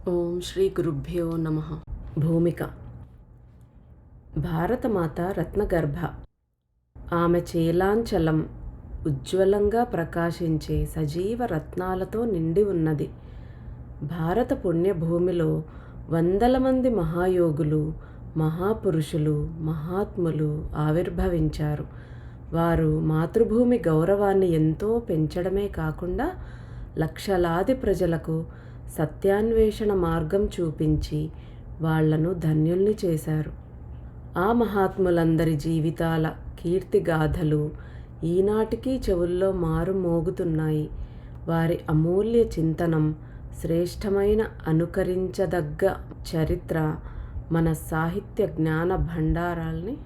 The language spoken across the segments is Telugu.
ఓం శ్రీ గురుభ్యో నమః. భూమిక. భారతమాత రత్నగర్భ. ఆమె చేలాంచలం ఉజ్వలంగా ప్రకాశించే సజీవ రత్నాలతో నిండి ఉన్నది. భారత పుణ్యభూమిలో వందల మంది మహాయోగులు, మహాపురుషులు, మహాత్ములు ఆవిర్భవించారు. వారు మాతృభూమి గౌరవాన్ని ఎంతో పెంచడమే కాకుండా లక్షలాది ప్రజలకు సత్యాన్వేషణ మార్గం చూపించి వాళ్లను ధన్యుల్ని చేశారు. ఆ మహాత్ములందరి జీవితాల కీర్తిగాథలు ఈనాటికి చెవుల్లో మారుమోగుతున్నాయి. వారి అమూల్య చింతనం, శ్రేష్టమైన అనుకరించదగ్గ చరిత్ర మన సాహిత్య జ్ఞాన భండారాల్ని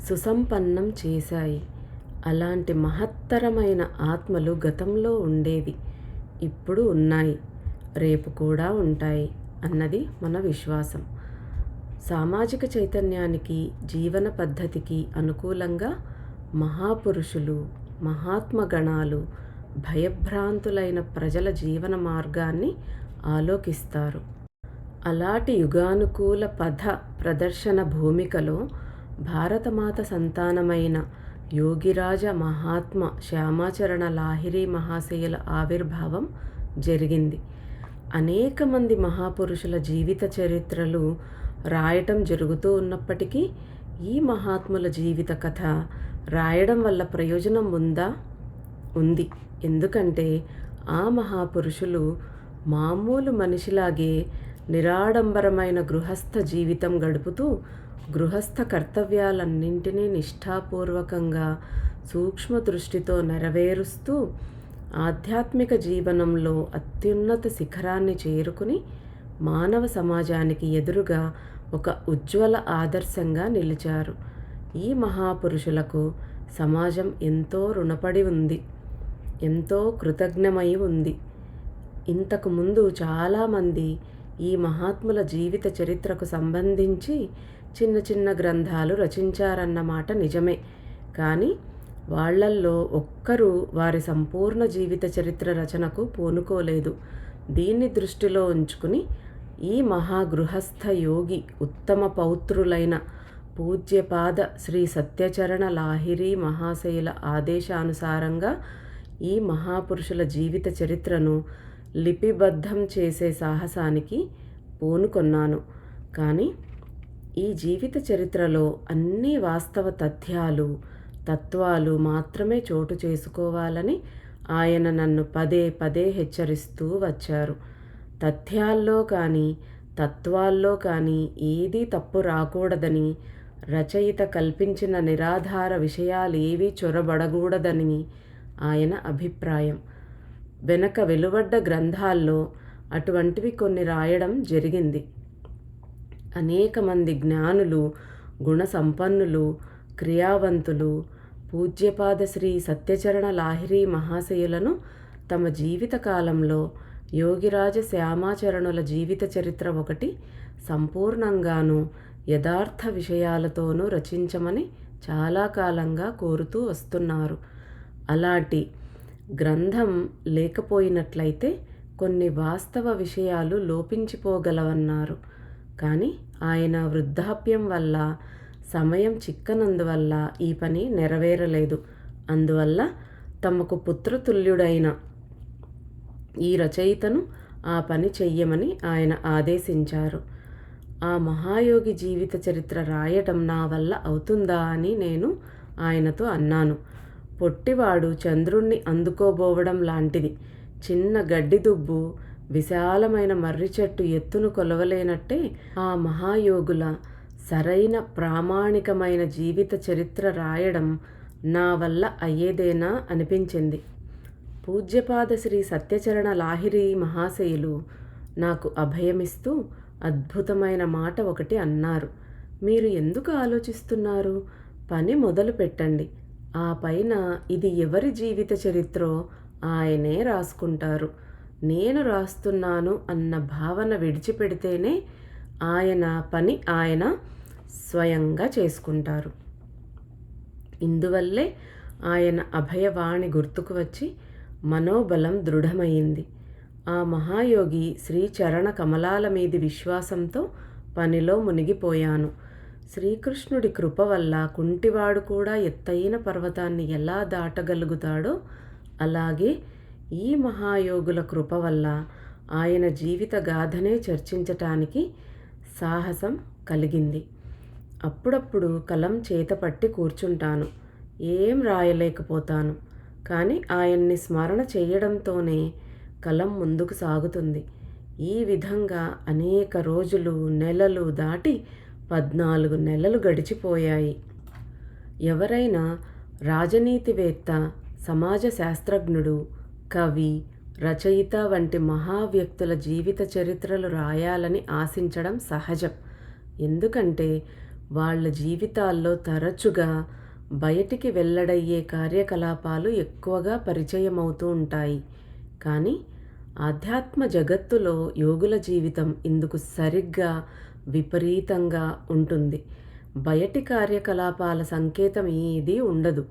సుసంపన్నం చేశాయి. అలాంటి మహత్తరమైన ఆత్మలు గతంలో ఉండేవి, ఇప్పుడు ఉన్నాయి, రేపు కూడా ఉంటాయి అన్నది మన విశ్వాసం. సామాజిక చైతన్యానికి, జీవన పద్ధతికి అనుకూలంగా మహాపురుషులు, మహాత్మగణాలు భయభ్రాంతులైన ప్రజల జీవన మార్గాన్ని ఆలోకిస్తారు. అలాంటి యుగానుకూల పథ ప్రదర్శన భూమికలో భారతమాత సంతానమైన యోగిరాజ మహాత్మ శ్యామాచరణ లాహిరి మహాశయుల ఆవిర్భావం జరిగింది. అనేక మంది మహాపురుషుల జీవిత చరిత్రలు రాయటం జరుగుతూ ఉన్నప్పటికీ ఈ మహాత్ముల జీవిత కథ రాయడం వల్ల ప్రయోజనం ఉంది. ఎందుకంటే ఆ మహాపురుషులు మామూలు మనిషిలాగే నిరాడంబరమైన గృహస్థ జీవితం గడుపుతూ గృహస్థ కర్తవ్యాలన్నింటినీ నిష్ఠాపూర్వకంగా సూక్ష్మ దృష్టితో నెరవేరుస్తూ ఆధ్యాత్మిక జీవనంలో అత్యున్నత శిఖరాన్ని చేరుకుని మానవ సమాజానికి ఎదురుగా ఒక ఉజ్వల ఆదర్శంగా నిలిచారు. ఈ మహాపురుషులకు సమాజం ఎంతో రుణపడి ఉంది, ఎంతో కృతజ్ఞమై ఉంది. ఇంతకు ముందు చాలామంది ఈ మహాత్ముల జీవిత చరిత్రకు సంబంధించి చిన్న చిన్న గ్రంథాలు రచించారన్నమాట నిజమే. కానీ వాళ్లల్లో ఒక్కరూ వారి సంపూర్ణ జీవిత చరిత్ర రచనకు పూనుకోలేదు. దీన్ని దృష్టిలో ఉంచుకుని ఈ మహాగృహస్థ యోగి ఉత్తమ పౌత్రులైన పూజ్యపాద శ్రీ సత్యచరణ లాహిరి మహాశయుల ఆదేశానుసారంగా ఈ మహాపురుషుల జీవిత చరిత్రను లిపిబద్ధం చేసే సాహసానికి పూనుకొన్నాను. కానీ ఈ జీవిత చరిత్రలో అన్ని వాస్తవ తత్వాలు మాత్రమే చోటు చేసుకోవాలని ఆయన నన్ను పదే పదే హెచ్చరిస్తూ వచ్చారు. తథ్యాల్లో కానీ తత్వాల్లో కానీ ఏదీ తప్పు రాకూడదని, రచయిత కల్పించిన నిరాధార విషయాలేవీ చొరబడకూడదని ఆయన అభిప్రాయం. వెనక వెలువడ్డ గ్రంథాల్లో అటువంటివి కొన్ని రాయడం జరిగింది. అనేక మంది జ్ఞానులు, గుణ సంపన్నులు, క్రియావంతులు పూజ్యపాద శ్రీ సత్యచరణ లాహిరి మహాశయులను తమ జీవిత కాలంలో యోగిరాజ శ్యామాచరణుల జీవిత చరిత్ర ఒకటి సంపూర్ణంగానూ యథార్థ విషయాలతోనూ రచించమని చాలా కాలంగా కోరుతూ వస్తున్నారు. అలాంటి గ్రంథం లేకపోయినట్లయితే కొన్ని వాస్తవ విషయాలు లోపించిపోగలవన్నారు. కానీ ఆయన వృద్ధాప్యం వల్ల, సమయం చిక్కనందువల్ల ఈ పని నెరవేరలేదు. అందువల్ల తమకు పుత్రతుల్యుడైన ఈ రచయితను ఆ పని చెయ్యమని ఆయన ఆదేశించారు. ఆ మహాయోగి జీవిత చరిత్ర రాయటం నా వల్ల అవుతుందా అని నేను ఆయనతో అన్నాను. పొట్టివాడు చంద్రుణ్ణి అందుకోబోవడం లాంటిది. చిన్న గడ్డి దుబ్బు విశాలమైన మర్రి చెట్టు ఎత్తును కొలవలేనట్టే ఆ మహాయోగుల సరైన ప్రామాణికమైన జీవిత చరిత్ర రాయడం నా వల్ల అయ్యేదేనా అనిపించింది. పూజ్యపాద శ్రీ సత్యచరణ లాహిరి మహాశయులు నాకు అభయమిస్తూ అద్భుతమైన మాట ఒకటి అన్నారు. మీరు ఎందుకు ఆలోచిస్తున్నారు? పని మొదలు పెట్టండి. ఆ పైన ఇది ఎవరి జీవిత చరిత్రో ఆయనే రాసుకుంటారు. నేను రాస్తున్నాను అన్న భావన విడిచిపెడితేనే ఆయన పని ఆయన స్వయంగా చేసుకుంటారు. ఇందువల్లే ఆయన అభయవాణి గుర్తుకు వచ్చి మనోబలం దృఢమైంది. ఆ మహాయోగి శ్రీచరణ కమలాల మీది విశ్వాసంతో పనిలో మునిగిపోయాను. శ్రీకృష్ణుడి కృప వల్ల కుంటివాడు కూడా ఎత్తైన పర్వతాన్ని ఎలా దాటగలుగుతాడో అలాగే ఈ మహాయోగుల కృప వల్ల ఆయన జీవిత గాథనే చర్చించటానికి సాహసం కలిగింది. అప్పుడప్పుడు కలం చేతపట్టి కూర్చుంటాను. ఏం రాయలేకపోతాను. కానీ ఆయన్ని స్మరణ చేయడంతోనే కలం ముందుకు సాగుతుంది. ఈ విధంగా అనేక రోజులు, నెలలు దాటి 14 నెలలు గడిచిపోయాయి. ఎవరైనా రాజనీతివేత్త, సమాజ శాస్త్రజ్ఞుడు, కవి, రచయిత వంటి మహావ్యక్తుల జీవిత చరిత్రలు రాయాలని ఆశించడం సహజం. ఎందుకంటే వాళ్ళ జీవితాల్లో తరచుగా బయటికి వెల్లడయ్యే కార్యకలాపాలు ఎక్కువగా పరిచయమవుతూ ఉంటాయి. కానీ ఆధ్యాత్మ జగత్తులో యోగుల జీవితం ఇందుకు సరిగ్గా విపరీతంగా ఉంటుంది. బయటి కార్యకలాపాల సంకేతం ఏదీ ఉండదు.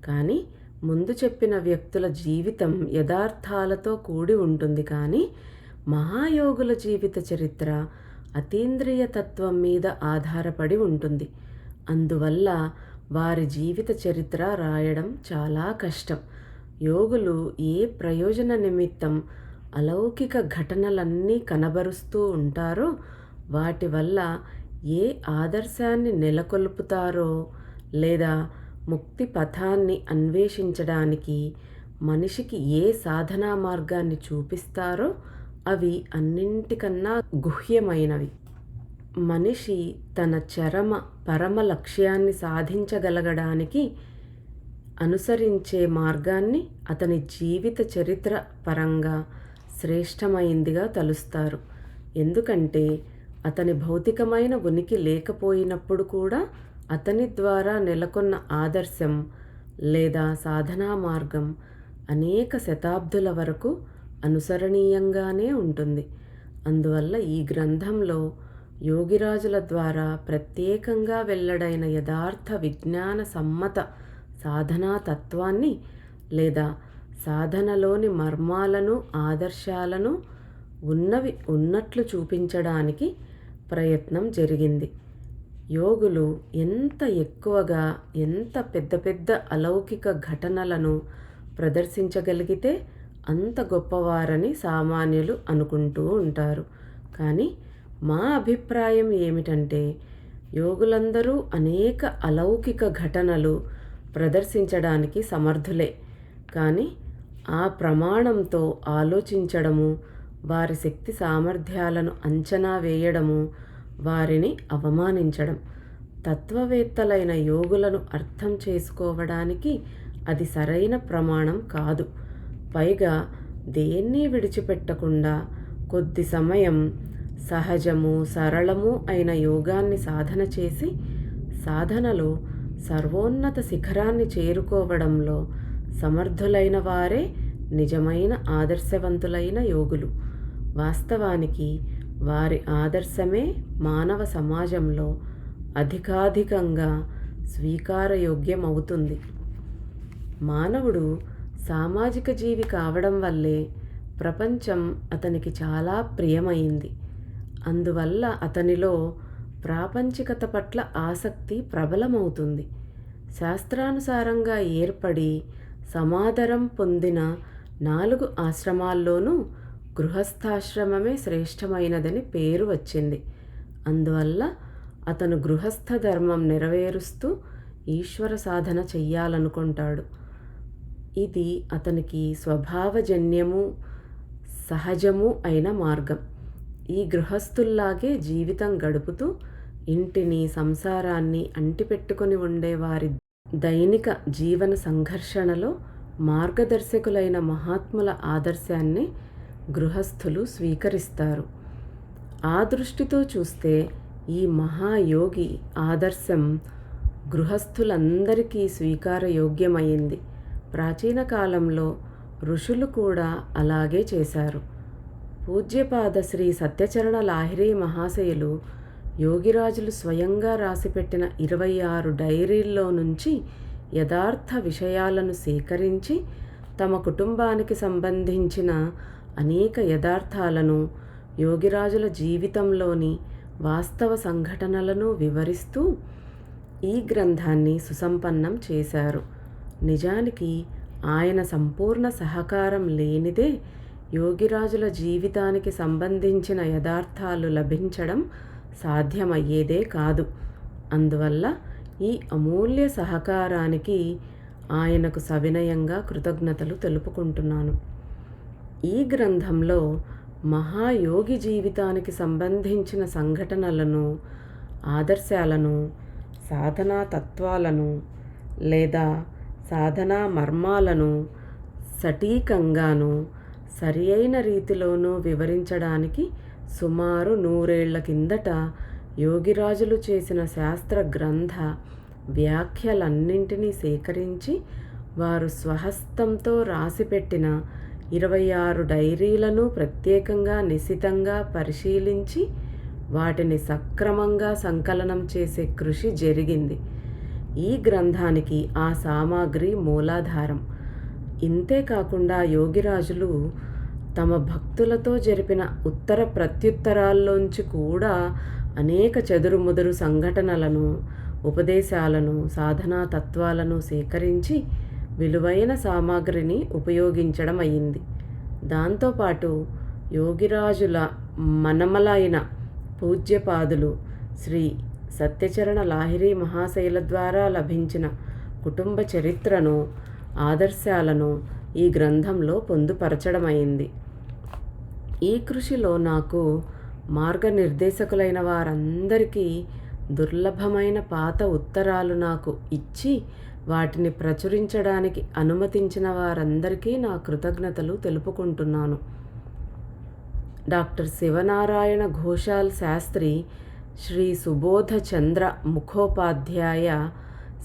కానీ ముందు చెప్పిన వ్యక్తుల జీవితం యథార్థాలతో కూడి ఉంటుంది. కానీ మహాయోగుల జీవిత చరిత్ర అతీంద్రియ తత్వం మీద ఆధారపడి ఉంటుంది. అందువల్ల వారి జీవిత చరిత్ర రాయడం చాలా కష్టం. యోగులు ఏ ప్రయోజన నిమిత్తం అలౌకిక ఘటనలన్నీ కనబరుస్తూ ఉంటారో, వాటి వల్ల ఏ ఆదర్శాన్ని నెలకొల్పుతారో లేదా ముక్తి పథాన్ని అన్వేషించడానికి మనిషికి ఏ సాధనా మార్గాన్ని చూపిస్తారో అవి అన్నింటికన్నా గుహ్యమైనవి. మనిషి తన పరమ లక్ష్యాన్ని సాధించగలగడానికి అనుసరించే మార్గాన్ని అతని జీవిత చరిత్ర పరంగా శ్రేష్టమైందిగా తలుస్తారు. ఎందుకంటే అతని భౌతికమైన ఉనికి లేకపోయినప్పుడు కూడా అతని ద్వారా నెలకొన్న ఆదర్శం లేదా సాధనా మార్గం అనేక శతాబ్దుల వరకు అనుసరణీయంగానే ఉంటుంది. అందువల్ల ఈ గ్రంథంలో యోగిరాజుల ద్వారా ప్రత్యేకంగా వెల్లడైన యథార్థ విజ్ఞాన సమ్మత సాధనా తత్వాన్ని లేదా సాధనలోని మర్మాలను, ఆదర్శాలను ఉన్నవి ఉన్నట్లు చూపించడానికి ప్రయత్నం జరిగింది. యోగులు ఎంత ఎక్కువగా, ఎంత పెద్ద పెద్ద అలౌకిక ఘటనలను ప్రదర్శించగలిగితే అంత గొప్పవారని సామాన్యులు అనుకుంటూ ఉంటారు. కానీ మా అభిప్రాయం ఏమిటంటే యోగులందరూ అనేక అలౌకిక ఘటనలు ప్రదర్శించడానికి సమర్థులే. కానీ ఆ ప్రమాణంతో ఆలోచించడము, వారి శక్తి సామర్థ్యాలను అంచనా వేయడము వారిని అవమానించడం. తత్వవేత్తలైన యోగులను అర్థం చేసుకోవడానికి అది సరైన ప్రమాణం కాదు. పైగా దేన్ని విడిచిపెట్టకుండా కొద్ది సమయం సహజము, సరళము అయిన యోగాన్ని సాధన చేసి సాధనలో సర్వోన్నత శిఖరాన్ని చేరుకోవడంలో సమర్థులైన వారే నిజమైన ఆదర్శవంతులైన యోగులు. వాస్తవానికి వారి ఆదర్శమే మానవ సమాజంలో అధికాధికంగా స్వీకారయోగ్యమవుతుంది. మానవుడు సామాజిక జీవి కావడం వల్లే ప్రపంచం అతనికి చాలా ప్రియమైంది. అందువల్ల అతనిలో ప్రాపంచికత పట్ల ఆసక్తి ప్రబలమవుతుంది. శాస్త్రానుసారంగా ఏర్పడి సమాదరం పొందిన 4 ఆశ్రమాల్లోనూ గృహస్థాశ్రమమే శ్రేష్టమైనదని పేరు వచ్చింది. అందువల్ల అతను గృహస్థ ధర్మం నెరవేరుస్తూ ఈశ్వర సాధన చెయ్యాలనుకుంటాడు. ఇది అతనికి స్వభావజన్యము, సహజము అయిన మార్గం. ఈ గృహస్థుల్లాగే జీవితం గడుపుతూ ఇంటిని, సంసారాన్ని అంటిపెట్టుకొని ఉండేవారి దైనిక జీవన సంఘర్షణలో మార్గదర్శకులైన మహాత్ముల ఆదర్శాన్ని గృహస్థులు స్వీకరిస్తారు. ఆ దృష్టితో చూస్తే ఈ మహాయోగి ఆదర్శం గృహస్థులందరికీ స్వీకారయోగ్యమైంది. ప్రాచీన కాలంలో ఋషులు కూడా అలాగే చేశారు. పూజ్యపాద శ్రీ సత్యచరణ లాహిరి మహాశయులు యోగిరాజులు స్వయంగా రాసిపెట్టిన 26 డైరీల్లో నుంచి యథార్థ విషయాలను సేకరించి తమ కుటుంబానికి సంబంధించిన అనేక యథార్థాలను, యోగిరాజుల జీవితంలోని వాస్తవ సంఘటనలను వివరిస్తూ ఈ గ్రంథాన్ని సుసంపన్నం చేశారు. నిజానికి ఆయన సంపూర్ణ సహకారం లేనిదే యోగిరాజుల జీవితానికి సంబంధించిన యథార్థాలు లభించడం సాధ్యమయ్యేదే కాదు. అందువల్ల ఈ అమూల్య సహకారానికి ఆయనకు సవినయంగా కృతజ్ఞతలు తెలుపుకుంటున్నాను. ఈ గ్రంథంలో మహాయోగి జీవితానికి సంబంధించిన సంఘటనలను, ఆదర్శాలను, సాధనా తత్వాలను లేదా సాధనా మర్మాలను సటీకంగాను సరి అయిన రీతిలోనూ వివరించడానికి సుమారు 100 ఏళ్ల కిందట యోగిరాజులు చేసిన శాస్త్ర గ్రంథ వ్యాఖ్యలన్నింటినీ సేకరించి వారు స్వహస్తంతో రాసిపెట్టిన 26 డైరీలను ప్రత్యేకంగా నిశితంగా పరిశీలించి వాటిని సక్రమంగా సంకలనం చేసే కృషి జరిగింది. ఈ గ్రంథానికి ఆ సామాగ్రి మూలాధారం. ఇంతే కాకుండా యోగిరాజులు తమ భక్తులతో జరిపిన ఉత్తర ప్రత్యుత్తరాల్లోంచి కూడా అనేక చెదురుముదురు సంఘటనలను, ఉపదేశాలను, సాధనా తత్వాలను సేకరించి విలువైన సామాగ్రిని ఉపయోగించడం అయింది. దాంతోపాటు యోగిరాజుల మనమలైన పూజ్యపాదులు శ్రీ సత్యచరణ లాహిరి మహాశయుల ద్వారా లభించిన కుటుంబ చరిత్రను, ఆదర్శాలను ఈ గ్రంథంలో పొందుపరచడమైంది. ఈ కృషిలో నాకు మార్గనిర్దేశకులైన వారందరికీ దుర్లభమైన పాత ఉత్తరాలు నాకు ఇచ్చి వాటిని ప్రచురించడానికి అనుమతించిన వారందరికీ నా కృతజ్ఞతలు తెలుపుకుంటున్నాను. డాక్టర్ శివనారాయణ ఘోషాల్ శాస్త్రి, శ్రీ సుబోధ చంద్ర ముఖోపాధ్యాయ,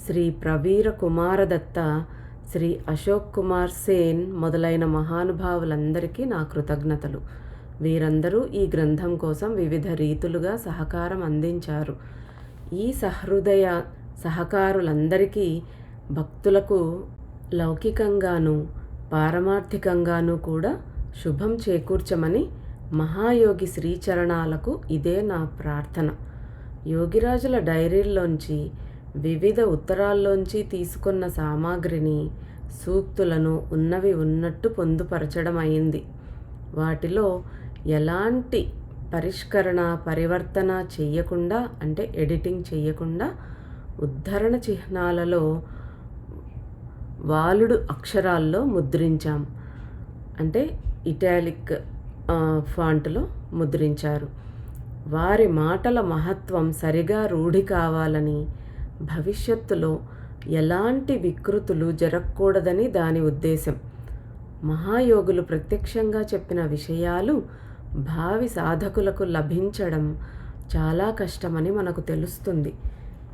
శ్రీ ప్రవీర కుమారదత్త, శ్రీ అశోక్ కుమార్ సేన్ మొదలైన మహానుభావులందరికీ నా కృతజ్ఞతలు. వీరందరూ ఈ గ్రంథం కోసం వివిధ రీతులుగా సహకారం అందించారు. ఈ సహృదయ సహకారులందరికీ భక్తులకు లౌకికంగాను పారమార్థికంగాను కూడా శుభం చేకూర్చమని మహాయోగి శ్రీచరణాలకు ఇదే నా ప్రార్థన. యోగిరాజుల డైరీల్లోంచి, వివిధ ఉత్తరాల్లోంచి తీసుకున్న సామాగ్రిని, సూక్తులను ఉన్నవి ఉన్నట్టు పొందుపరచడం అయింది. వాటిలో ఎలాంటి పరిష్కరణ, పరివర్తన చేయకుండా, అంటే ఎడిటింగ్ చేయకుండా, ఉద్ధరణ చిహ్నాలలో వాలుడు అక్షరాల్లో ముద్రించాం. అంటే ఇటాలిక్ ఫాంట్లో ముద్రించారు. వారి మాటల మహత్వం సరిగా రూఢి కావాలని, భవిష్యత్తులో ఎలాంటి వికృతులు జరగకూడదని దాని ఉద్దేశం. మహాయోగులు ప్రత్యక్షంగా చెప్పిన విషయాలు భావి సాధకులకు లభించడం చాలా కష్టమని మనకు తెలుస్తుంది.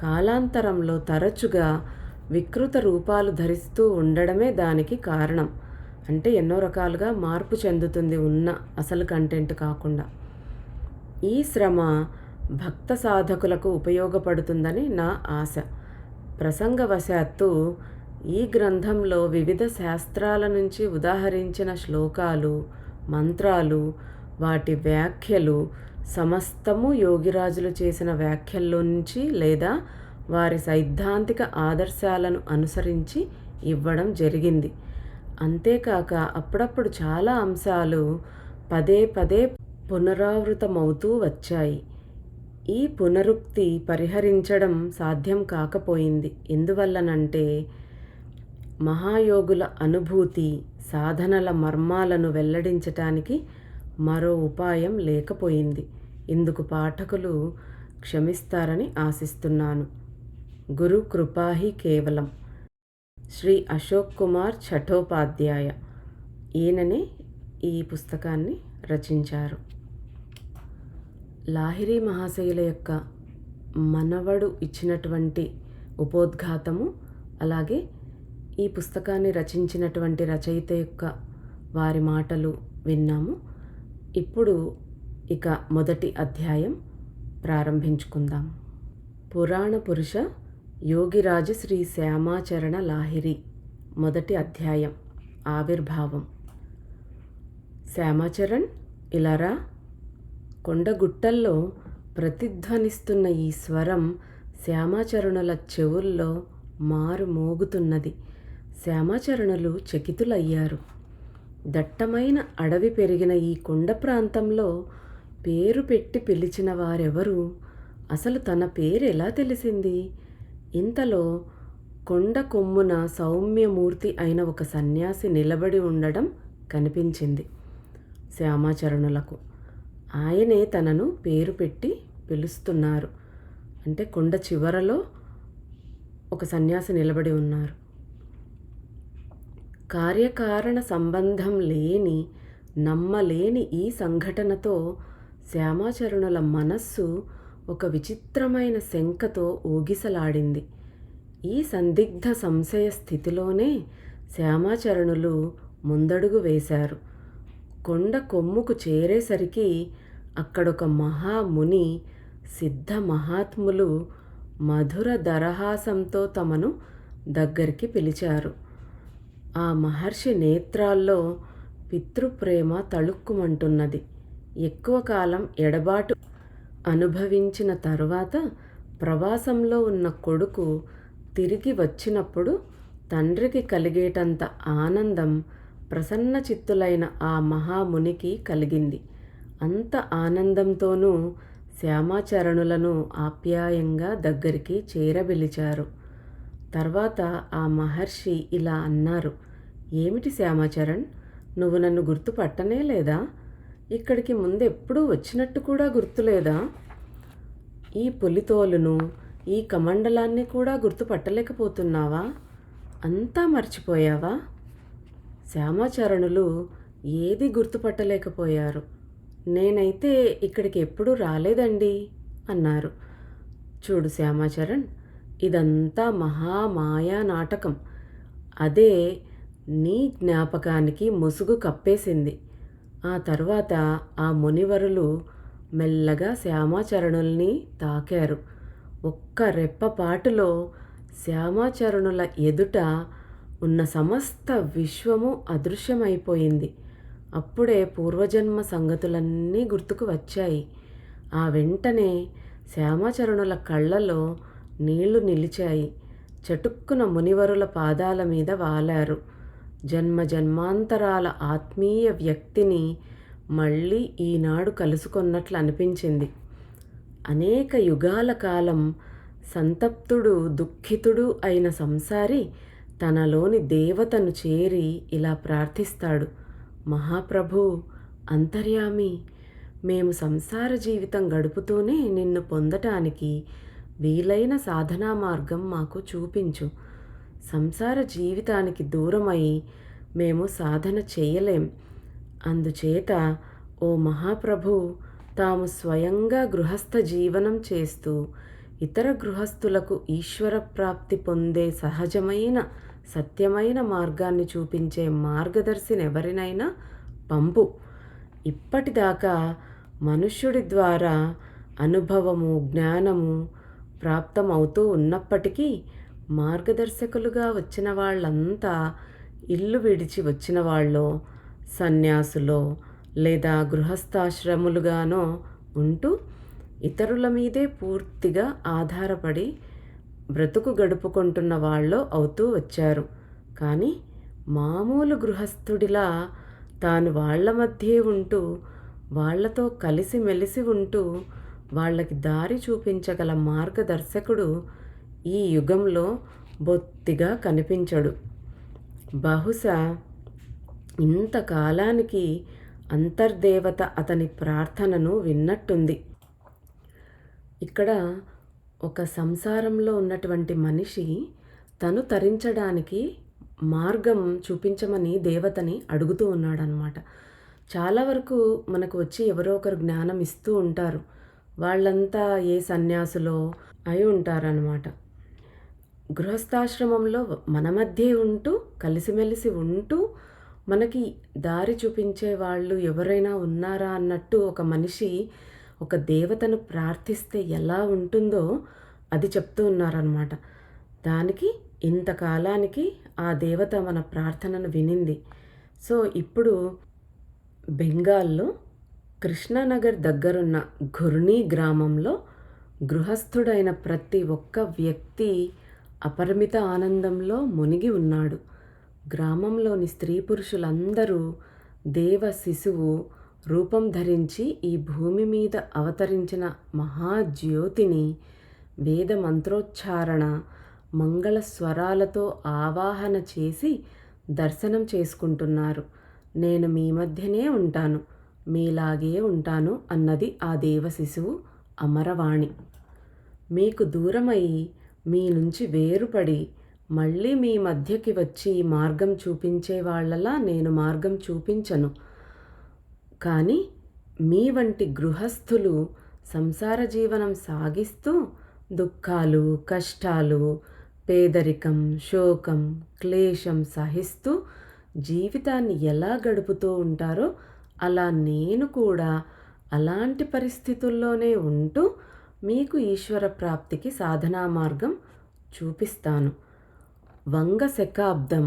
కాలాంతరంలో తరచుగా వికృత రూపాలు ధరిస్తూ ఉండడమే దానికి కారణం. అంటే ఎన్నో రకాలుగా మార్పు చెందుతుంది ఉన్న అసలు కంటెంట్ కాకుండా. ఈ శ్రమ భక్త సాధకులకు ఉపయోగపడుతుందని నా ఆశ. ప్రసంగవశాత్తు ఈ గ్రంథంలో వివిధ శాస్త్రాల నుంచి ఉదాహరించిన శ్లోకాలు, మంత్రాలు, వాటి వ్యాఖ్యలు సమస్తము యోగిరాజులు చేసిన వ్యాఖ్యల్లో నుంచి లేదా వారి సైద్ధాంతిక ఆదర్శాలను అనుసరించి ఇవ్వడం జరిగింది. అంతేకాక అప్పుడప్పుడు చాలా అంశాలు పదే పదే పునరావృతమవుతూ వచ్చాయి. ఈ పునరుక్తి పరిహరించడం సాధ్యం కాకపోయింది. ఎందువల్లనంటే మహాయోగుల అనుభూతి, సాధనల మర్మాలను వెల్లడించటానికి మరో ఉపాయం లేకపోయింది. ఇందుకు పాఠకులు క్షమిస్తారని ఆశిస్తున్నాను. గురు కృపాహి కేవలం. శ్రీ అశోక్ కుమార్ ఛటోపాధ్యాయ. ఈయననే ఈ పుస్తకాన్ని రచించారు. లాహిరి మహాశయుల యొక్క మనవడు ఇచ్చినటువంటి ఉపోద్ఘాతము, అలాగే ఈ పుస్తకాన్ని రచించినటువంటి రచయిత యొక్క వారి మాటలు విన్నాము. ఇప్పుడు ఇక మొదటి అధ్యాయం ప్రారంభించుకుందాం. పురాణ పురుష యోగిరాజు శ్రీ శ్యామాచరణ లాహిరి. మొదటి అధ్యాయం, ఆవిర్భావం. శ్యామాచరణ్, ఇలా రా. కొండగుట్టల్లో ప్రతిధ్వనిస్తున్న ఈ స్వరం శ్యామాచరణుల చెవుల్లో మారు మోగుతున్నది. శ్యామాచరణులు చకితులయ్యారు. దట్టమైన అడవి పెరిగిన ఈ కొండ ప్రాంతంలో పేరు పెట్టి పిలిచిన వారెవరు? అసలు తన పేరెలా తెలిసింది? ఇంతలో కొండ కొమ్మున సౌమ్యమూర్తి అయిన ఒక సన్యాసి నిలబడి ఉండడం కనిపించింది శ్యామాచరణులకు. ఆయనే తనను పేరు పెట్టి పిలుస్తున్నారు. అంటే కొండ చివరలో ఒక సన్యాసి నిలబడి ఉన్నారు. కార్యకారణ సంబంధం లేని, నమ్మలేని ఈ సంఘటనతో శ్యామాచరణుల మనస్సు ఒక విచిత్రమైన శంకతో ఊగిసలాడింది. ఈ సందిగ్ధ సంశయ స్థితిలోనే శ్యామాచరణులు ముందడుగు వేశారు. కొండ కొమ్ముకు చేరేసరికి అక్కడొక మహాముని, సిద్ధ మహాత్ములు మధుర దరహాసంతో తమను దగ్గరికి పిలిచారు. ఆ మహర్షి నేత్రాల్లో పితృప్రేమ తళుక్కుమంటున్నది. ఎక్కువ కాలం ఎడబాటు అనుభవించిన తరువాత ప్రవాసంలో ఉన్న కొడుకు తిరిగి వచ్చినప్పుడు తండ్రికి కలిగేటంత ఆనందం ప్రసన్న చిత్తులైన ఆ మహామునికి కలిగింది. అంత ఆనందంతోనూ శ్యామాచరణులను ఆప్యాయంగా దగ్గరికి చేరబిలిచారు. తర్వాత ఆ మహర్షి ఇలా అన్నారు. ఏమిటి శ్యామాచరణ్, నువ్వు నన్ను గుర్తుపట్టనే లేదా? ఇక్కడికి ముందెప్పుడూ వచ్చినట్టు కూడా గుర్తులేదా? ఈ పులితోలును, ఈ కమండలాన్ని కూడా గుర్తుపట్టలేకపోతున్నావా? అంతా మర్చిపోయావా? శ్యామాచరణులు ఏది గుర్తుపట్టలేకపోయారు. నేనైతే ఇక్కడికి ఎప్పుడూ రాలేదండి అన్నారు. చూడు శ్యామాచరణ్, ఇదంతా మహామాయా నాటకం. అదే నీ జ్ఞాపకానికి ముసుగు కప్పేసింది. ఆ తరువాత ఆ మునివరులు మెల్లగా శ్యామాచరణుల్ని తాకారు. ఒక్క రెప్పపాటులో శ్యామాచరణుల ఎదుట ఉన్న సమస్త విశ్వము అదృశ్యమైపోయింది. అప్పుడే పూర్వజన్మ సంగతులన్నీ గుర్తుకు వచ్చాయి. ఆ వెంటనే శ్యామాచరణుల కళ్ళలో నీళ్లు నిలిచాయి. చటుక్కున మునివరుల పాదాల మీద వాలారు. జన్మ జన్మాంతరాల ఆత్మీయ వ్యక్తిని మళ్ళీ ఈనాడు కలుసుకొన్నట్లు అనిపించింది. అనేక యుగాల కాలం సంతప్తుడు, దుఃఖితుడు అయిన సంసారి తనలోని దేవతను చేరి ఇలా ప్రార్థిస్తాడు. మహాప్రభు, అంతర్యామి, మేము సంసార జీవితం గడుపుతూనే నిన్ను పొందటానికి వీలైన సాధనా మార్గం మాకు చూపించు. సంసార జీవితానికి దూరమై మేము సాధన చేయలేం. అందుచేత ఓ మహాప్రభు తాము స్వయంగా గృహస్థ జీవనం చేస్తూ ఇతర గృహస్థులకు ఈశ్వర ప్రాప్తి పొందే సహజమైన సత్యమైన మార్గాన్ని చూపించే మార్గదర్శిని ఎవరినైనా పంపు. ఇప్పటిదాకా మనుష్యుడి ద్వారా అనుభవము, జ్ఞానము ప్రాప్తమవుతూ ఉన్నప్పటికీ మార్గదర్శకులుగా వచ్చిన వాళ్ళంతా ఇల్లు విడిచి వచ్చిన వాళ్ళో, సన్యాసులో లేదా గృహస్థాశ్రములుగానో ఉంటూ ఇతరుల మీదే పూర్తిగా ఆధారపడి బ్రతుకు గడుపుకుంటున్న వాళ్ళో అవుతూ వచ్చారు. కానీ మామూలు గృహస్థుడిలా తాను వాళ్ళ మధ్యే ఉంటూ వాళ్లతో కలిసిమెలిసి ఉంటూ వాళ్ళకి దారి చూపించగల మార్గదర్శకుడు ఈ యుగంలో బొత్తిగా కనిపించడు. బహుశా ఇంతకాలానికి అంతర్దేవత అతని ప్రార్థనను విన్నట్టుంది. ఇక్కడ ఒక సంసారంలో ఉన్నటువంటి మనిషి తను తరించడానికి మార్గం చూపించమని దేవతని అడుగుతూ ఉన్నాడనమాట. చాలా వరకు మనకు వచ్చి ఎవరో ఒకరు జ్ఞానం ఇస్తూ ఉంటారు. వాళ్ళంతా ఏ సన్యాసులో అయి ఉంటారనమాట. గృహస్థాశ్రమంలో మన మధ్యే ఉంటూ కలిసిమెలిసి ఉంటూ మనకి దారి చూపించే వాళ్ళు ఎవరైనా ఉన్నారా అన్నట్టు ఒక మనిషి ఒక దేవతను ప్రార్థిస్తే ఎలా ఉంటుందో అది చెప్తూ ఉన్నారనమాట. దానికి ఇంతకాలానికి ఆ దేవత మన ప్రార్థనను వినింది. సో ఇప్పుడు బెంగాల్లో కృష్ణానగర్ దగ్గరున్న ఘుర్నీ గ్రామంలో గృహస్థుడైన ప్రతి ఒక్క వ్యక్తి అపరిమిత ఆనందంలో మునిగి ఉన్నాడు. గ్రామంలోని స్త్రీ పురుషులందరూ దేవ శిశువు రూపం ధరించి ఈ భూమి మీద అవతరించిన మహాజ్యోతిని వేద మంత్రోచ్చారణ మంగళ స్వరాలతో ఆవాహన చేసి దర్శనం చేసుకుంటున్నారు. నేను మీ మధ్యనే ఉంటాను, మీలాగే ఉంటాను అన్నది ఆ దేవ శిశువు అమరవాణి. మీకు దూరమై మీ నుంచి వేరుపడి మళ్ళీ మీ మధ్యకి వచ్చి మార్గం చూపించే వాళ్ళలా నేను మార్గం చూపించను. కానీ మీ వంటి గృహస్థులు సంసార జీవనం సాగిస్తూ దుఃఖాలు, కష్టాలు, పేదరికం, శోకం, క్లేశం సహిస్తూ జీవితాన్ని ఎలా గడుపుతూ ఉంటారో అలా నేను కూడా అలాంటి పరిస్థితుల్లోనే ఉంటూ మీకు ఈశ్వర ప్రాప్తికి సాధనా మార్గం చూపిస్తాను. వంగ శకాబ్దం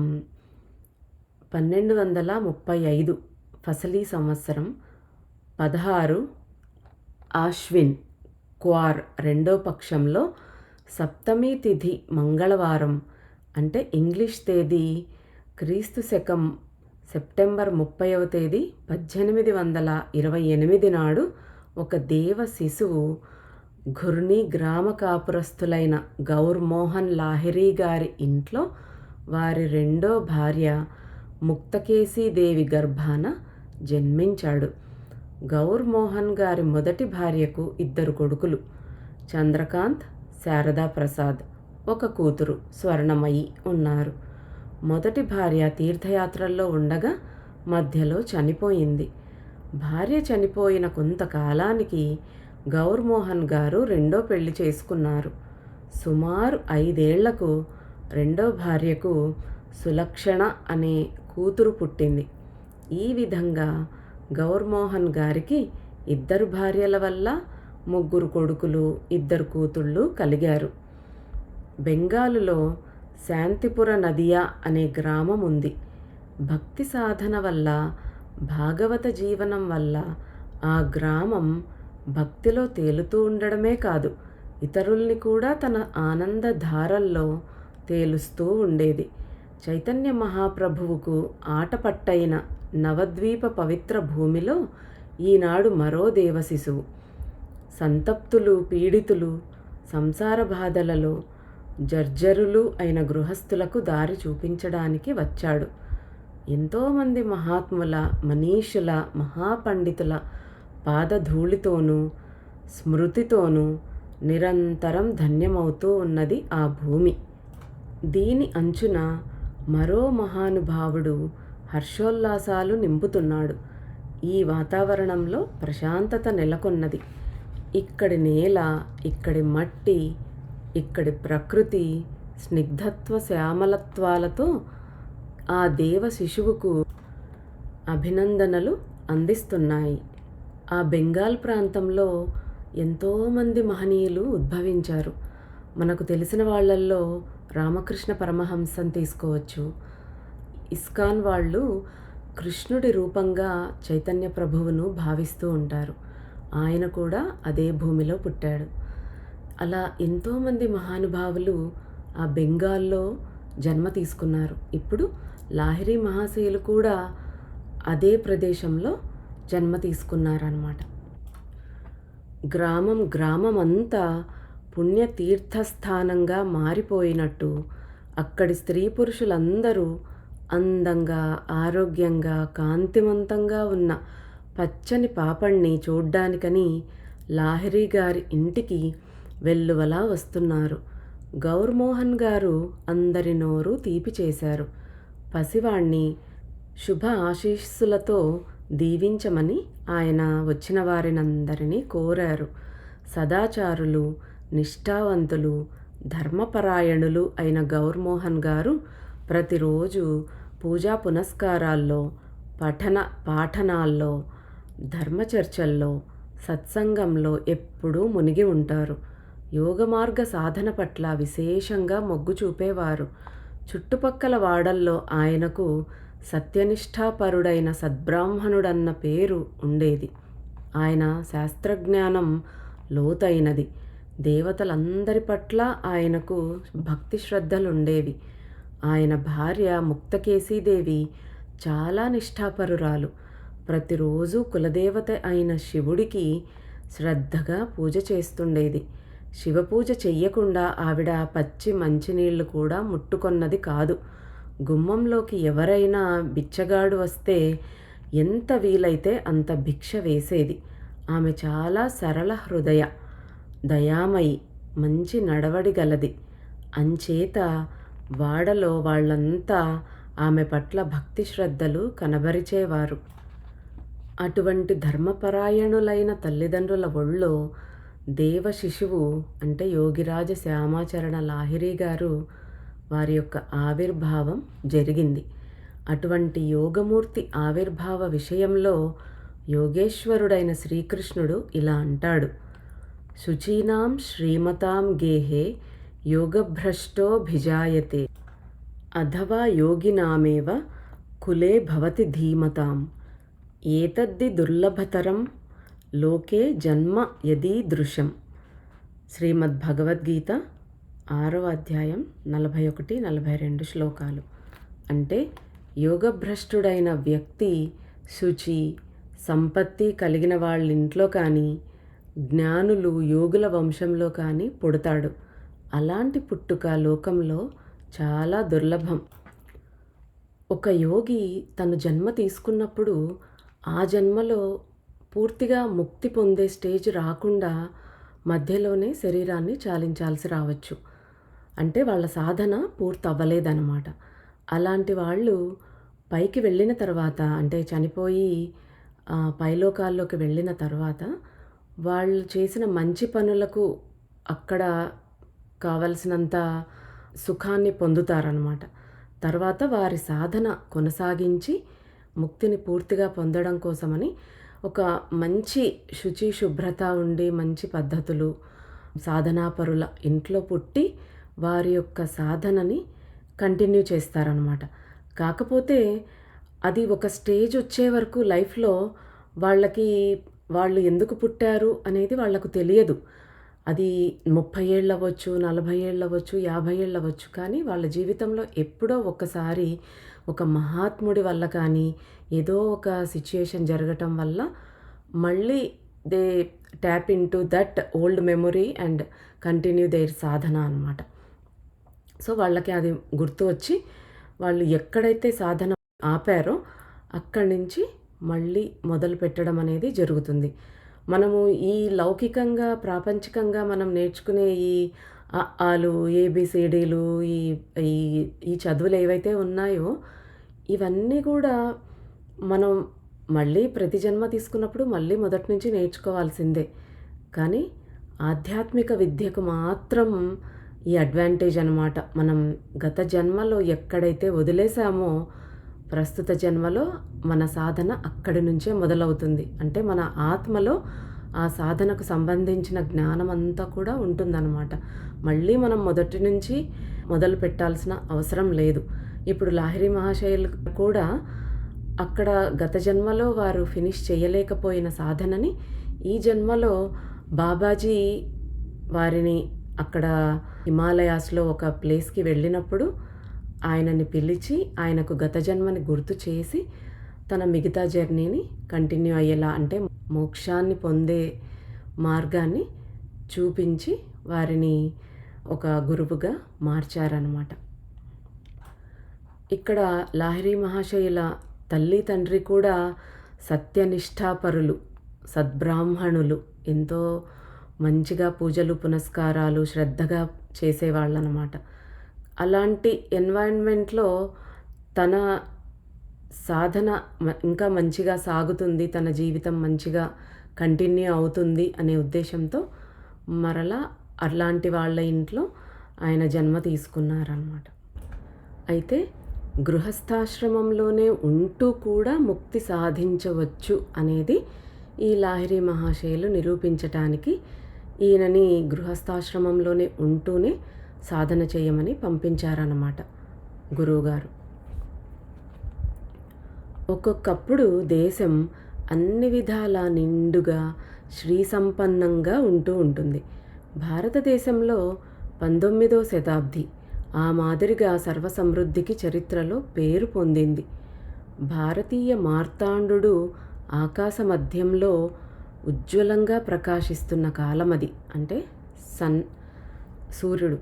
1235 ఫసలీ సంవత్సరం 16 ఆశ్విన్ క్వార్ రెండో పక్షంలో సప్తమి తిథి మంగళవారం, అంటే ఇంగ్లీష్ తేదీ క్రీస్తు శకం సెప్టెంబర్ 30వ తేదీ 1828 నాడు ఒక దేవ శిశువు ఘుర్నీ గ్రామ కాపురస్తులైన గౌర్మోహన్ లాహిరీ గారి ఇంట్లో వారి రెండో భార్య ముక్తకేశీదేవి గర్భాన జన్మించాడు. గౌర్మోహన్ గారి మొదటి భార్యకు 2 కొడుకులు, చంద్రకాంత్, శారదా ప్రసాద్, ఒక కూతురు స్వర్ణమయి ఉన్నారు. మొదటి భార్య తీర్థయాత్రల్లో ఉండగా మధ్యలో చనిపోయింది. భార్య చనిపోయిన కొంతకాలానికి గౌర్మోహన్ గారు రెండో పెళ్లి చేసుకున్నారు. సుమారు 5 ఏళ్లకు రెండో భార్యకు సులక్షణ అనే కూతురు పుట్టింది. ఈ విధంగా గౌర్మోహన్ గారికి 2 భార్యల వల్ల 3 కొడుకులు, 2 కూతుళ్ళు కలిగారు. బెంగాలులో శాంతిపుర నదియా అనే గ్రామం ఉంది. భక్తి సాధన వల్ల, భాగవత జీవనం వల్ల ఆ గ్రామం భక్తిలో తేలుతూ ఉండడమే కాదు, ఇతరుల్ని కూడా తన ఆనంద ధారల్లో తేలుస్తూ ఉండేది. చైతన్య మహాప్రభువుకు ఆటపట్టైన నవద్వీప పవిత్ర భూమిలో ఈనాడు మరో దేవశిశువు సంతప్తులు, పీడితులు, సంసార బాధలలో జర్జరులు అయిన గృహస్థులకు దారి చూపించడానికి వచ్చాడు. ఎంతోమంది మహాత్ముల, మనీషుల, మహాపండితుల పాదధూళితోనూ స్మృతితోనూ నిరంతరం ధన్యమవుతూ ఉన్నది ఆ భూమి. దీని అంచున మరో మహానుభావుడు హర్షోల్లాసాలు నింపుతున్నాడు. ఈ వాతావరణంలో ప్రశాంతత నెలకొన్నది. ఇక్కడి నేల, ఇక్కడి మట్టి, ఇక్కడి ప్రకృతి స్నిగ్ధత్వ శ్యామలత్వాలతో ఆ దేవ శిశువుకు అభినందనలు అందిస్తున్నాయి. ఆ బెంగాల్ ప్రాంతంలో ఎంతోమంది మహనీయులు ఉద్భవించారు. మనకు తెలిసిన వాళ్ళల్లో రామకృష్ణ పరమహంసని తీసుకోవచ్చు. ఇస్కాన్ వాళ్ళు కృష్ణుడి రూపంగా చైతన్య ప్రభువును భావిస్తూ ఉంటారు. ఆయన కూడా అదే భూమిలో పుట్టాడు. అలా ఎంతోమంది మహానుభావులు ఆ బెంగాల్లో జన్మ తీసుకున్నారు. ఇప్పుడు లాహిరి మహాశయులు కూడా అదే ప్రదేశంలో జన్మ తీసుకున్నారన్నమాట. గ్రామం అంతా పుణ్యతీర్థస్థానంగా మారిపోయినట్టు అక్కడి స్త్రీ పురుషులందరూ అందంగా, ఆరోగ్యంగా, కాంతివంతంగా ఉన్న పచ్చని పాపణ్ణి చూడ్డానికని లాహిరి గారి ఇంటికి వెల్లువలా వస్తున్నారు. గౌర్మోహన్ గారు అందరి నోరు తీపి చేశారు. పసివాణ్ణి శుభ ఆశీస్సులతో దీవించమని ఆయన వచ్చిన వారినందరినీ కోరారు. సదాచారులు, నిష్ఠావంతులు, ధర్మపరాయణులు అయిన గౌర్మోహన్ గారు ప్రతిరోజు పూజా పునస్కారాల్లో, పాఠనాల్లో, ధర్మచర్చల్లో, సత్సంగంలో ఎప్పుడూ మునిగి ఉంటారు. యోగమార్గ సాధన పట్ల విశేషంగా మొగ్గు చూపేవారు. చుట్టుపక్కల వాడల్లో ఆయనకు సత్యనిష్ఠాపరుడైన సద్బ్రాహ్మణుడన్న పేరు ఉండేది. ఆయన శాస్త్రజ్ఞానం లోతైనది. దేవతలందరి పట్ల ఆయనకు భక్తి శ్రద్ధలుండేవి. ఆయన భార్య ముక్తకేశీదేవి చాలా నిష్ఠాపరురాలు. ప్రతిరోజు కులదేవత అయిన శివుడికి శ్రద్ధగా పూజ చేస్తుండేది. శివపూజ చెయ్యకుండా ఆవిడ పచ్చి మంచినీళ్లు కూడా ముట్టుకొన్నది కాదు. గుమ్మంలోకి ఎవరైనా బిచ్చగాడు వస్తే ఎంత వీలైతే అంత భిక్ష వేసేది. ఆమె చాలా సరళ హృదయ, దయామయి, మంచి నడవడి గలది. అంచేత వాడలో వాళ్ళంతా ఆమె పట్ల భక్తి శ్రద్ధలు కనబరిచేవారు. అటువంటి ధర్మపరాయణులైన తల్లిదండ్రుల ఒళ్ళో దేవ శిశువు అంటే యోగిరాజ శ్యామాచరణ లాహిరి గారు వారి యొక్క ఆవిర్భావం జరిగింది. అటువంటి యోగమూర్తి ఆవిర్భావ విషయంలో యోగేశ్వరుడైన శ్రీకృష్ణుడు ఇలా అంటాడు: శుచీనాం శ్రీమతాం గేహే యోగభ్రష్టోభిజాయతే అథవా యోగినామేవ కులే భవతి ధీమతాం ఏతద్ధి దుర్లభతరం లోకే జన్మ యదీదృశం. శ్రీమద్భగవద్గీత 6వ అధ్యాయం 41-42 శ్లోకాలు. అంటే యోగభ్రష్టుడైన వ్యక్తి శుచి, సంపత్తి కలిగిన వాళ్ళింట్లో కానీ, జ్ఞానులు యోగుల వంశంలో కానీ పుడతాడు. అలాంటి పుట్టుక లోకంలో చాలా దుర్లభం. ఒక యోగి తను జన్మ తీసుకున్నప్పుడు ఆ జన్మలో పూర్తిగా ముక్తి పొందే స్టేజ్ రాకుండా మధ్యలోనే శరీరాన్ని చాలించాల్సి రావచ్చు. అంటే వాళ్ళ సాధన పూర్తి అవ్వలేదన్నమాట. అలాంటి వాళ్ళు పైకి వెళ్ళిన తర్వాత, అంటే చనిపోయి పైలోకాల్లోకి వెళ్ళిన తర్వాత వాళ్ళు చేసిన మంచి పనులకు అక్కడ కావలసినంత సుఖాన్ని పొందుతారనమాట. తర్వాత వారి సాధన కొనసాగించి ముక్తిని పూర్తిగా పొందడం కోసమని ఒక మంచి శుచి శుభ్రత ఉండి మంచి పద్ధతులు సాధనాపరుల ఇంట్లో పుట్టి వారి యొక్క సాధనని కంటిన్యూ చేస్తారనమాట. కాకపోతే అది ఒక స్టేజ్ వచ్చే వరకు లైఫ్లో వాళ్ళు ఎందుకు పుట్టారు అనేది వాళ్ళకు తెలియదు. అది 30 ఏళ్ళు అవ్వచ్చు, 40 ఏళ్ళు అవ్వచ్చు, 50 ఏళ్ళు అవ్వచ్చు. కానీ వాళ్ళ జీవితంలో ఎప్పుడో ఒకసారి ఒక మహాత్ముడి వల్ల కానీ ఏదో ఒక సిచ్యుయేషన్ జరగటం వల్ల మళ్ళీ they tap in to that old memory and continue their సాధన అనమాట. సో వాళ్ళకి అది గుర్తు వచ్చి వాళ్ళు ఎక్కడైతే సాధన ఆపారో అక్కడి నుంచి మళ్ళీ మొదలు పెట్టడం అనేది జరుగుతుంది. మనము ఈ లౌకికంగా ప్రాపంచికంగా మనం నేర్చుకునే ఈ ఆలు, ఏబిసిడీలు, ఈ చదువులు ఏవైతే ఉన్నాయో ఇవన్నీ కూడా మనం మళ్ళీ ప్రతి జన్మ తీసుకున్నప్పుడు మళ్ళీ మొదటి నుంచి నేర్చుకోవాల్సిందే. కానీ ఆధ్యాత్మిక విద్యకు మాత్రం ఈ అడ్వాంటేజ్ అనమాట. మనం గత జన్మలో ఎక్కడైతే వదిలేసామో ప్రస్తుత జన్మలో మన సాధన అక్కడి నుంచే మొదలవుతుంది. అంటే మన ఆత్మలో ఆ సాధనకు సంబంధించిన జ్ఞానం అంతా కూడా ఉంటుందన్నమాట. మళ్ళీ మనం మొదటి నుంచి మొదలు పెట్టాల్సిన అవసరం లేదు. ఇప్పుడు లాహిరి మహాశయులు కూడా అక్కడ గత జన్మలో వారు ఫినిష్ చేయలేకపోయిన సాధనని ఈ జన్మలో బాబాజీ వారిని అక్కడ హిమాలయాస్లో ఒక ప్లేస్కి వెళ్ళినప్పుడు ఆయనని పిలిచి ఆయనకు గత జన్మని గుర్తు చేసి తన మిగతా జర్నీని కంటిన్యూ అయ్యేలా, అంటే మోక్షాన్ని పొందే మార్గాన్ని చూపించి వారిని ఒక గురువుగా మార్చారనమాట. ఇక్కడ లాహిరి మహాశయుల తల్లి తండ్రి కూడా సత్యనిష్ఠాపరులు, సద్బ్రాహ్మణులు. ఎంతో మంచిగా పూజలు పునస్కారాలు శ్రద్ధగా చేసేవాళ్ళనమాట. అలాంటి ఎన్వైరన్మెంట్లో తన సాధన ఇంకా మంచిగా సాగుతుంది, తన జీవితం మంచిగా కంటిన్యూ అవుతుంది అనే ఉద్దేశంతో మరలా అలాంటి వాళ్ళ ఇంట్లో ఆయన జన్మ తీసుకున్నారన్నమాట. అయితే గృహస్థాశ్రమంలోనే ఉంటూ కూడా ముక్తి సాధించవచ్చు అనేది ఈ లాహిరి మహాశయులు నిరూపించటానికి ఈయనని గృహస్థాశ్రమంలోనే ఉంటూనే సాధన చేయమని పంపించారన్నమాట గురువుగారు. ఒక్కొక్కప్పుడు దేశం అన్ని విధాలా నిండుగా శ్రీసంపన్నంగా ఉంటూ ఉంటుంది. భారతదేశంలో 19వ శతాబ్ది ఆ మాదిరిగా సర్వసమృద్ధికి చరిత్రలో పేరు పొందింది. భారతీయ మార్తాండు ఆకాశ మధ్యంలో ఉజ్వలంగా ప్రకాశిస్తున్న కాలమది. అంటే సూర్యుడు.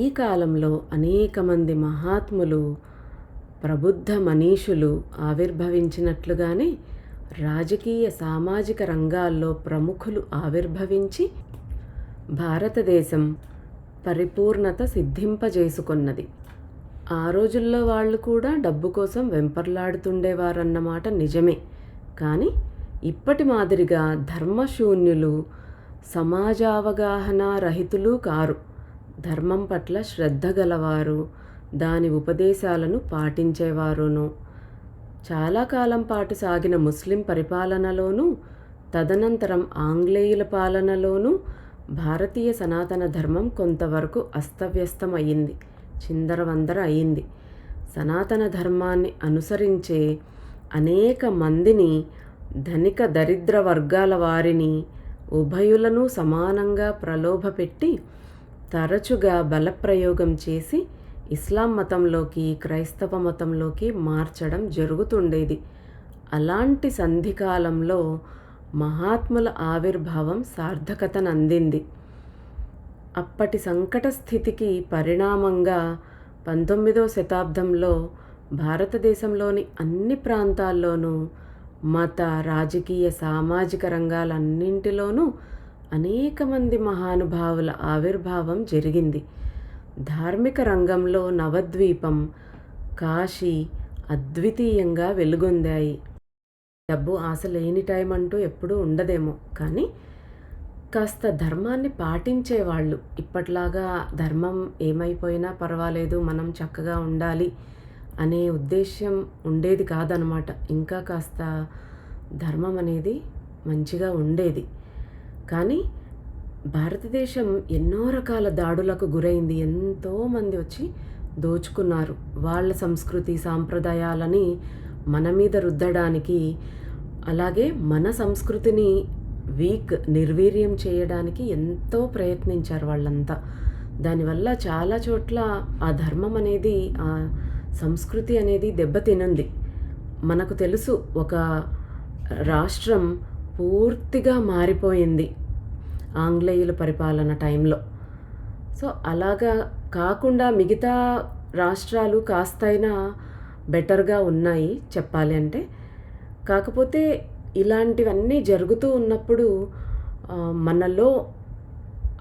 ఈ కాలంలో అనేక మంది మహాత్ములు, ప్రబుద్ధ మనీషులు ఆవిర్భవించినట్లుగానే రాజకీయ సామాజిక రంగాల్లో ప్రముఖులు ఆవిర్భవించి భారతదేశం పరిపూర్ణత సిద్ధింపజేసుకున్నది. ఆ రోజుల్లో వాళ్ళు కూడా డబ్బు కోసం వెంపర్లాడుతుండేవారన్నమాట నిజమే. కానీ ఇప్పటి మాదిరిగా ధర్మశూన్యులు, సమాజావగాహన రహితులు కారు. ధర్మం పట్ల శ్రద్ధ గలవారు, దాని ఉపదేశాలను పాటించేవారును. చాలా కాలం పాటు సాగిన ముస్లిం పరిపాలనలోనూ, తదనంతరం ఆంగ్లేయుల పాలనలోనూ భారతీయ సనాతన ధర్మం కొంతవరకు అస్తవ్యస్తమయ్యింది, చిందరవందర అయింది. సనాతన ధర్మాన్ని అనుసరించే అనేక మందిని, ధనిక దరిద్ర వర్గాల వారిని, ఉభయులను సమానంగా ప్రలోభపెట్టి తరచుగా బలప్రయోగం చేసి ఇస్లాం మతంలోకి, క్రైస్తవ మతంలోకి మార్చడం జరుగుతుండేది. అలాంటి సంధికాలంలో మహాత్ముల ఆవిర్భావం సార్థకతనందింది. అప్పటి సంకట స్థితికి పరిణామంగా 19వ శతాబ్దంలో భారతదేశంలోని అన్ని ప్రాంతాల్లోనూ మత, రాజకీయ, సామాజిక రంగాలన్నింటిలోనూ అనేక మంది మహానుభావుల ఆవిర్భావం జరిగింది. ధార్మిక రంగంలో నవద్వీపం, కాశీ అద్వితీయంగా వెలుగొందాయి. డబ్బు ఆశ లేని టైం అంటూ ఎప్పుడూ ఉండదేమో, కానీ కాస్త ధర్మాన్ని పాటించేవాళ్ళు, ఇప్పట్లాగా ధర్మం ఏమైపోయినా పర్వాలేదు, మనం చక్కగా ఉండాలి అనే ఉద్దేశ్యం ఉండేది కాదనమాట. ఇంకా కాస్త ధర్మం అనేది మంచిగా ఉండేది. కానీ భారతదేశం ఎన్నో రకాల దాడులకు గురైంది. ఎంతోమంది వచ్చి దోచుకున్నారు. వాళ్ళ సంస్కృతి సాంప్రదాయాలని మన మీద రుద్దడానికి, అలాగే మన సంస్కృతిని నిర్వీర్యం చేయడానికి ఎంతో ప్రయత్నించారు వాళ్ళంతా. దానివల్ల చాలా చోట్ల ఆ ధర్మం అనేది, ఆ సంస్కృతి అనేది దెబ్బతినుంది. మనకు తెలుసు, ఒక రాష్ట్రం పూర్తిగా మారిపోయింది ఆంగ్లేయుల పరిపాలన టైంలో. సో అలాగా కాకుండా మిగతా రాష్ట్రాలు కాస్తైనా బెటర్గా ఉన్నాయి చెప్పాలి అంటే. కాకపోతే ఇలాంటివన్నీ జరుగుతూ ఉన్నప్పుడు మనలో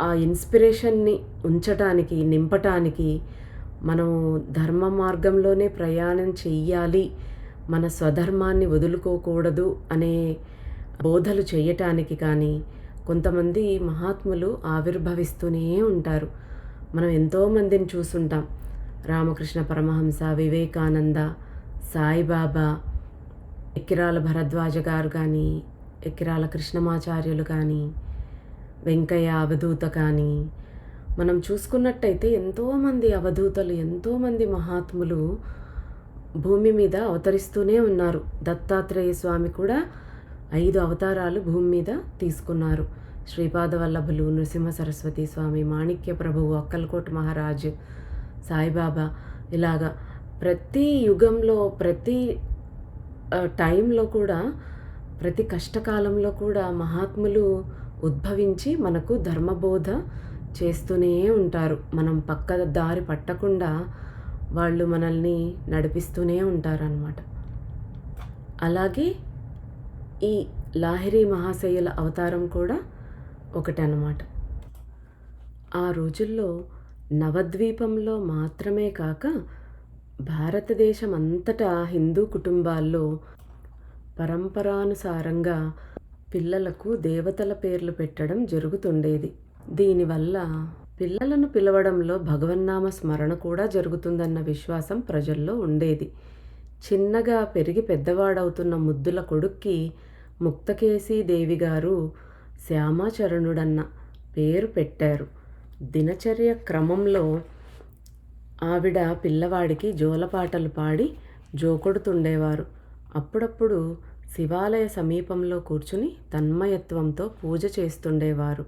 ఆ ఇన్స్పిరేషన్ని ఉంచటానికి, నింపటానికి, మనం ధర్మ మార్గంలోనే ప్రయాణం చెయ్యాలి, మన స్వధర్మాన్ని వదులుకోకూడదు అనే బోధలు చేయటానికి కానీ కొంతమంది మహాత్ములు ఆవిర్భవిస్తూనే ఉంటారు. మనం ఎంతోమందిని చూసుంటాం. రామకృష్ణ పరమహంస, వివేకానంద, సాయిబాబా, ఎక్కిరాల భరద్వాజ గారు కానీ, ఎక్కిరాల కృష్ణమాచార్యులు కానీ, వెంకయ్య అవధూత కానీ, మనం చూసుకున్నట్టయితే ఎంతోమంది అవధూతలు, ఎంతోమంది మహాత్ములు భూమి మీద అవతరిస్తూనే ఉన్నారు. దత్తాత్రేయ స్వామి కూడా 5 అవతారాలు భూమి మీద తీసుకున్నారు. శ్రీపాద వల్లభులు, నృసింహ సరస్వతి స్వామి, మాణిక్య ప్రభువు, అక్కల్కోట్ మహారాజు, సాయిబాబా, ఇలాగా ప్రతి యుగంలో, ప్రతి టైంలో కూడా, ప్రతి కష్టకాలంలో కూడా మహాత్ములు ఉద్భవించి మనకు ధర్మబోధ చేస్తూనే ఉంటారు. మనం పక్క దారి పట్టకుండా వాళ్ళు మనల్ని నడిపిస్తూనే ఉంటారన్నమాట. అలాగే ఈ లాహిరి మహాశయుల అవతారం కూడా ఒకటన్నమాట. ఆ రోజుల్లో నవద్వీపంలో మాత్రమే కాక భారతదేశం అంతటా హిందూ కుటుంబాల్లో పరంపరానుసారంగా పిల్లలకు దేవతల పేర్లు పెట్టడం జరుగుతుండేది. దీనివల్ల పిల్లలను పిలవడంలో భగవన్నామ స్మరణ కూడా జరుగుతుందన్న విశ్వాసం ప్రజల్లో ఉండేది. చిన్నగా పెరిగి పెద్దవాడవుతున్న ముద్దుల కొడుక్కి ముక్తకేశీ దేవి గారు శ్యామాచరణుడన్న పేరు పెట్టారు. దినచర్య క్రమంలో ఆవిడ పిల్లవాడికి జోలపాటలు పాడి జోకొడుతుండేవారు. అప్పుడప్పుడు శివాలయ సమీపంలో కూర్చుని తన్మయత్వంతో పూజ చేస్తుండేవారు.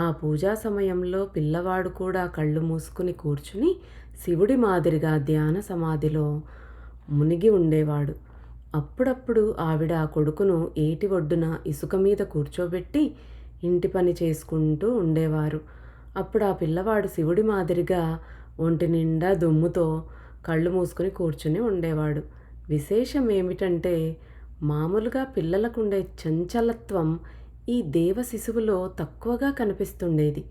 ఆ పూజా సమయంలో పిల్లవాడు కూడా కళ్ళు మూసుకుని కూర్చుని శివుడి మాదిరిగా ధ్యాన సమాధిలో మునిగి ఉండేవాడు. అప్పుడప్పుడు ఆవిడ ఆ కొడుకును ఏటి ఒడ్డున ఇసుక మీద కూర్చోబెట్టి ఇంటి పని చేసుకుంటూ ఉండేవారు. అప్పుడు ఆ పిల్లవాడు శివుడి మాదిరిగా ఒంటి నిండా దుమ్ముతో కళ్ళు మూసుకుని కూర్చుని ఉండేవాడు. విశేషం ఏమిటంటే మామూలుగా పిల్లలకుండే చంచలత్వం ఈ దేవ శిశువులో తక్కువగా కనిపిస్తుండేది.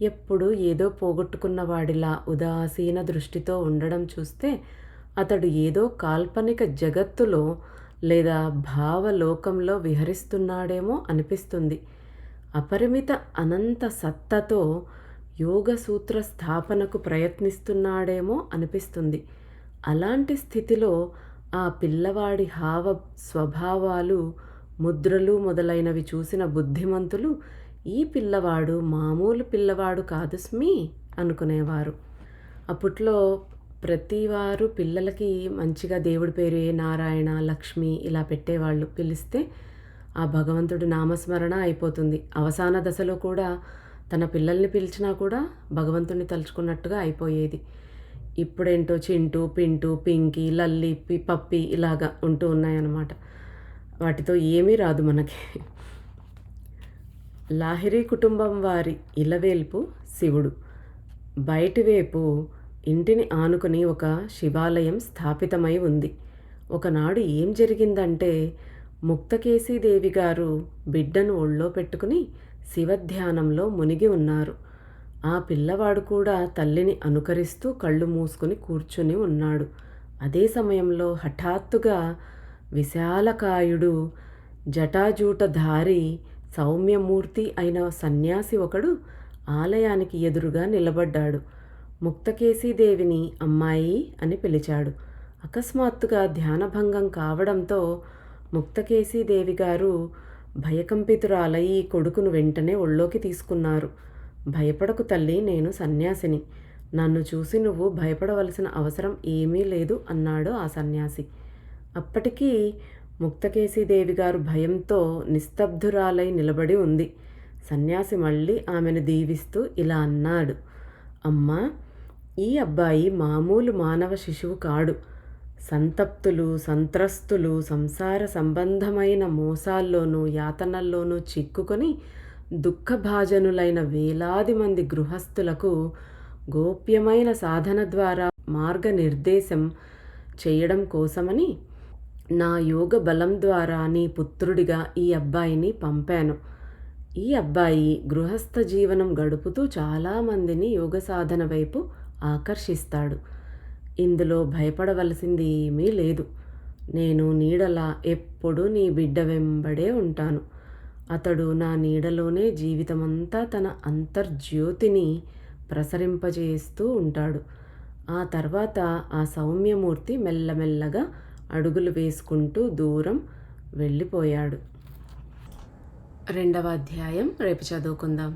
ఎప్పుడు ఏదో పోగొట్టుకున్నవాడిలా ఉదాసీన దృష్టితో ఉండడం చూస్తే అతడు ఏదో కాల్పనిక జగత్తులో లేదా భావలోకంలో విహరిస్తున్నాడేమో అనిపిస్తుంది. అపరిమిత అనంత సత్తతో యోగ సూత్ర స్థాపనకు ప్రయత్నిస్తున్నాడేమో అనిపిస్తుంది. అలాంటి స్థితిలో ఆ పిల్లవాడి హావ స్వభావాలు, ముద్రలు మొదలైనవి చూసిన బుద్ధిమంతులు ఈ పిల్లవాడు మామూలు పిల్లవాడు కాదు స్మీ అనుకునేవారు. అప్పట్లో ప్రతివారు పిల్లలకి మంచిగా దేవుడి పేరు నారాయణ, లక్ష్మి ఇలా పెట్టేవాళ్ళు. పిలిస్తే ఆ భగవంతుడి నామస్మరణ అయిపోతుంది. అవసాన దశలో కూడా తన పిల్లల్ని పిలిచినా కూడా భగవంతుడిని తలుచుకున్నట్టుగా అయిపోయేది. ఇప్పుడేంటో చింటూ, పింటూ, పింకీ, లల్లి, పప్పి ఇలాగా ఉంటూ ఉన్నాయన్నమాట. వాటితో ఏమీ రాదు మనకి. లాహిరి కుటుంబం వారి ఇలవేల్పు శివుడు. బయటివైపు ఇంటిని ఆనుకుని ఒక శివాలయం స్థాపితమై ఉంది. ఒకనాడు ఏం జరిగిందంటే ముక్తకేశీదేవి గారు బిడ్డను ఒళ్ళో పెట్టుకుని శివధ్యానంలో మునిగి ఉన్నారు. ఆ పిల్లవాడు కూడా తల్లిని అనుకరిస్తూ కళ్ళు మూసుకుని కూర్చుని ఉన్నాడు. అదే సమయంలో హఠాత్తుగా విశాలకాయుడు, జటాజూటధారి, సౌమ్యమూర్తి అయిన సన్యాసి ఒకడు ఆలయానికి ఎదురుగా నిలబడ్డాడు. ముక్తకేశీదేవిని అమ్మాయి అని పిలిచాడు. అకస్మాత్తుగా ధ్యానభంగం కావడంతో ముక్తకేశీదేవి గారు భయకంపితురాలై ఈ కొడుకును వెంటనే ఒళ్ళోకి తీసుకున్నారు. భయపడకు తల్లి, నేను సన్యాసిని. నన్ను చూసి నువ్వు భయపడవలసిన అవసరం ఏమీ లేదు అన్నాడు ఆ సన్యాసి. అప్పటికీ ముక్తకేశీదేవి గారు భయంతో నిస్తబ్దురాలై నిలబడి ఉంది. సన్యాసి మళ్ళీ ఆమెను దీవిస్తూ ఇలా అన్నాడు, అమ్మా, ఈ అబ్బాయి మామూలు మానవ శిశువు కాడు. సంతప్తులు, సంత్రస్తులు, సంసార సంబంధమైన మోసాల్లోనూ యాతనల్లోనూ చిక్కుకొని దుఃఖభాజనులైన వేలాది మంది గృహస్థులకు గోప్యమైన సాధన ద్వారా మార్గనిర్దేశం చేయడం కోసమని నా యోగ బలం ద్వారా నీ పుత్రుడిగా ఈ అబ్బాయిని పంపాను. ఈ అబ్బాయి గృహస్థ జీవనం గడుపుతూ చాలామందిని యోగ సాధన వైపు ఆకర్షిస్తాడు. ఇందులో భయపడవలసింది ఏమీ లేదు. నేను నీడలా ఎప్పుడూ నీ బిడ్డ వెంబడే ఉంటాను. అతడు నా నీడలోనే జీవితమంతా తన అంతర్జ్యోతిని ప్రసరింపజేస్తూ ఉంటాడు. ఆ తర్వాత ఆ సౌమ్యమూర్తి మెల్లమెల్లగా అడుగులు వేసుకుంటూ దూరం వెళ్ళిపోయాడు. 2వ అధ్యాయం రేపు చదువుకుందాం.